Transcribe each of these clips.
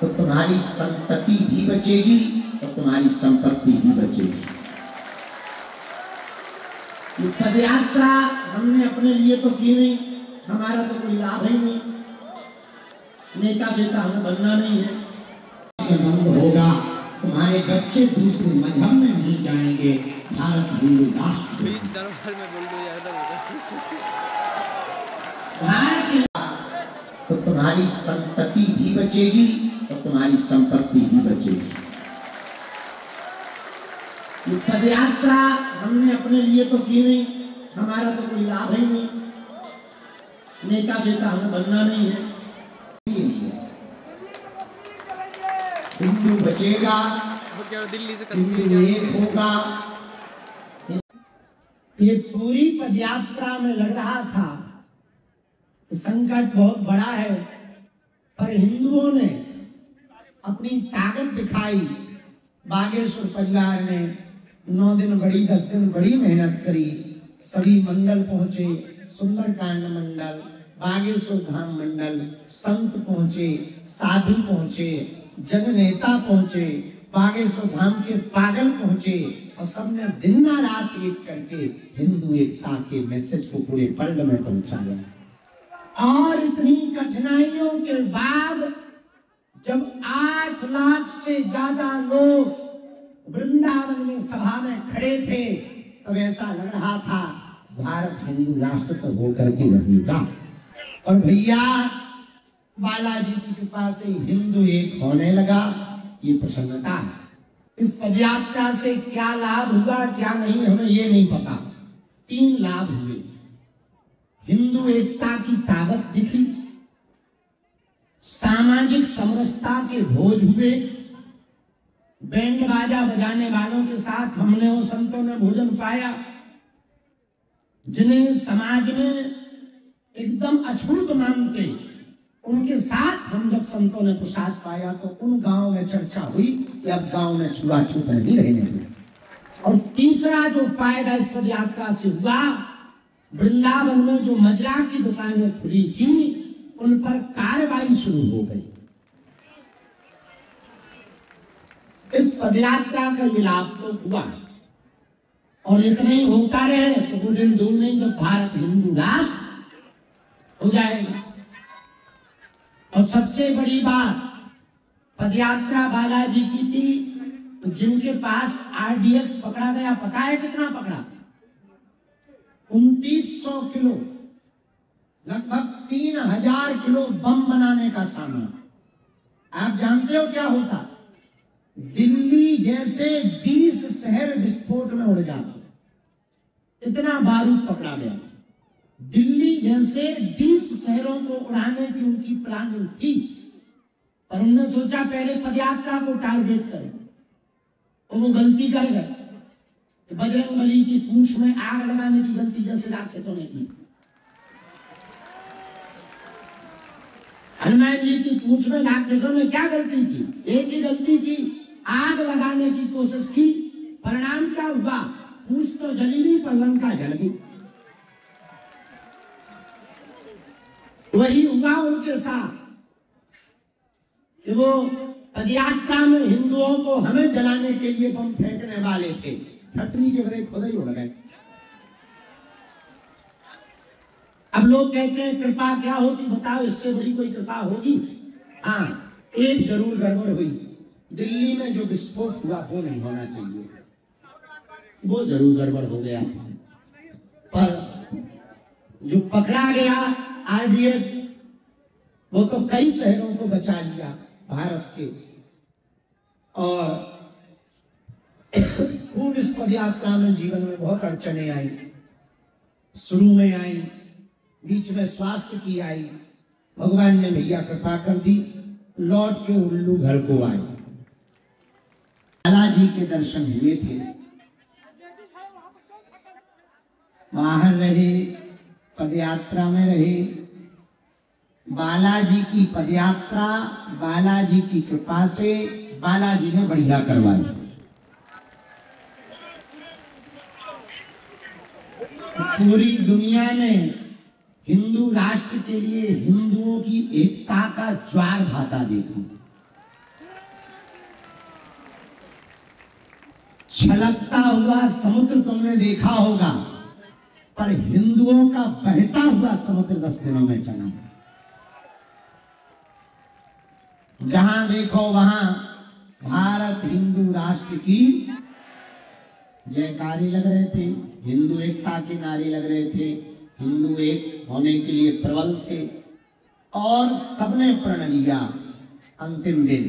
तो तुम्हारी संतति भी बचेगी और तुम्हारी संपत्ति भी बचेगी। ये पदयात्रा हमने अपने लिए तो की नहीं, हमारा तो कोई लाभ ही नहीं, नेता बेटा हमें बनना नहीं है। बंद होगा, तुम्हारे बच्चे दूसरे मजहब में नहीं जाएंगे। भारत हिंदू राष्ट्र तो तुम्हारी संतति भी बचेगी और तुम्हारी संपत्ति भी बचेगी। ये पदयात्रा हमने अपने लिए तो की नहीं, हमारा तो कोई लाभ ही नहीं, नेता बेटा हमें बनना नहीं है। हिंदू बचेगा, दिल्ली से हिंदू एक होगा। ये पूरी पदयात्रा में लग रहा था संकट बहुत बड़ा है, पर हिंदुओं ने अपनी ताकत दिखाई। बागेश्वर परिवार ने 9 दिन बड़ी 10 दिन बड़ी मेहनत करी। सभी मंडल पहुंचे, सुंदरकांड मंडल, बागेश्वर धाम मंडल, संत पहुंचे, साधु पहुंचे, जननेता पहुंचे, बागेश्वर धाम के पागल पहुंचे और सबने दिन रात एक करके हिंदू एकता के मैसेज को पूरे वर्ल्ड में पहुंचाया। और इतनी कठिनाइयों के बाद जब 8 लाख से ज्यादा लोग वृंदावन में सभा में खड़े थे, तब ऐसा लग रहा था भारत हिंदू राष्ट्र तो होकर के रहेगा। और भैया बालाजी की कृपा से हिंदू एक होने लगा। ये प्रसन्नता है। इस पदयात्रा से क्या लाभ हुआ क्या नहीं हमें ये नहीं पता। 3 लाभ हुए। हिंदू एकता की ताकत दिखी, सामाजिक समरसता के भोज हुए, बैंड बाजा बजाने वालों के साथ हमने और संतों ने भोजन पाया। जिन्हें समाज में एकदम अछूत मानते, उनके साथ हम जब संतों ने प्रसाद पाया तो उन गांव में चर्चा हुई कि अब गांव में छुआछूत नहीं रहने देंगे। और तीसरा जो फायदा इस पदयात्रा से हुआ, वृंदावन में जो मदिरा की दुकानें खुली थी उन पर कार्रवाई शुरू हो गई। इस पदयात्रा का ये लाभ तो हुआ, और इतना ही होता रहे तो वो दिन दूर नहीं जब भारत हिंदू राष्ट्र हो जाएगा। और सबसे बड़ी बात, पदयात्रा बालाजी की थी, तो जिनके पास आरडीएक्स पकड़ा गया, पता है कितना पकड़ा? 2900 किलो, लगभग 3000 किलो बम बनाने का सामान। आप जानते हो क्या होता? दिल्ली जैसे 20 शहर विस्फोट में उड़ जाते, इतना बारूद पकड़ा गया। दिल्ली जैसे 20 शहरों को उड़ाने की उनकी प्लानिंग थी, पर उन्होंने सोचा पहले पदयात्रा को टारगेट करें, और वो गलती कर गए। बजरंगबली की पूंछ में आग लगाने की गलती जैसे राक्षसों ने की, हनुमान जी की पूंछ में राक्षसों ने क्या गलती की? एक ही गलती की, आग लगाने की कोशिश की। परिणाम क्या हुआ? पूंछ तो जली नहीं पर लंका जल गई। वही हुआ उनके साथ कि वो पदयात्रा में हिंदुओं को हमें जलाने के लिए बम फेंकने वाले थे, छतरी के बड़े खुद ही उड़ गए। अब लोग कहते हैं कृपा क्या होती, बताओ इससे बड़ी कोई कृपा होगी? हाँ, एक जरूर गड़बड़ हुई। दिल्ली में जो विस्फोट हुआ वो नहीं होना चाहिए, वो जरूर गड़बड़ हो गया। पर जो पकड़ा गया आरडीएक्स, वो तो कई शहरों को बचा लिया भारत के। और खूब इस पदयात्रा में जीवन में बहुत अड़चने आई। शुरू में आई, बीच में स्वास्थ्य की आई, भगवान ने भैया कृपा कर दी, लौट के उल्लू घर को आए। बालाजी के दर्शन हुए थे, बाहर रहे, पदयात्रा में रहे। बालाजी की पदयात्रा बालाजी की कृपा से बालाजी ने बढ़िया करवाई। पूरी दुनिया ने हिंदू राष्ट्र के लिए हिंदुओं की एकता का ज्वार भाटा देखा। छलकता हुआ समुद्र तुमने देखा होगा, पर हिंदुओं का बहता हुआ समुद्र 10 दिनों में चला। जहां देखो वहां भारत हिंदू राष्ट्र की जयकारी लग रहे थे, हिंदू एकता के नारे लग रहे थे, हिंदू एक होने के लिए प्रबल थे, और सबने प्रण लिया अंतिम दिन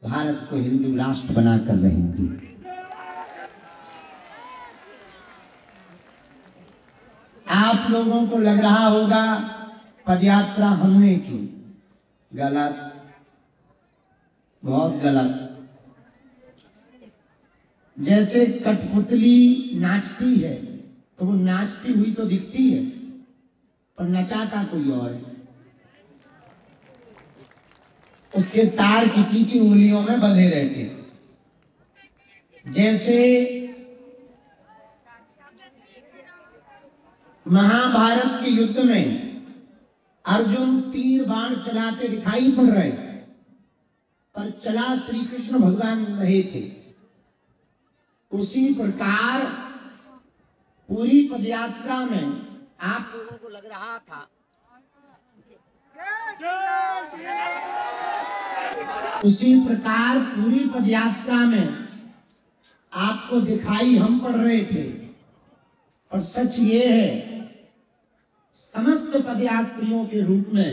भारत को हिंदू राष्ट्र बनाकर रहेंगे। आप लोगों को लग रहा होगा पदयात्रा हमने की, गलत, बहुत गलत। जैसे कठपुतली नाचती है तो वो नाचती हुई तो दिखती है, पर नचाता कोई और है। उसके तार किसी की उंगलियों में बंधे रहते। जैसे महाभारत के युद्ध में अर्जुन तीर बाण चलाते दिखाई पड़ रहे, पर चला श्री कृष्ण भगवान रहे थे। उसी प्रकार पूरी पदयात्रा में आप लोगों को लग रहा था, उसी प्रकार पूरी पदयात्रा में आपको दिखाई हम पड़ रहे थे, और सच ये है समस्त पदयात्रियों के रूप में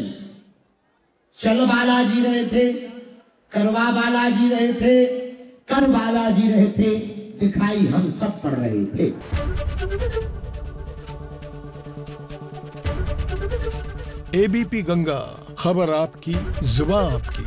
चल बालाजी रहे थे, करवा बालाजी रहे थे, कर बालाजी रहे थे, दिखाई हम सब पड़ रहे थे। एबीपी गंगा, खबर आपकी, जुबान आपकी।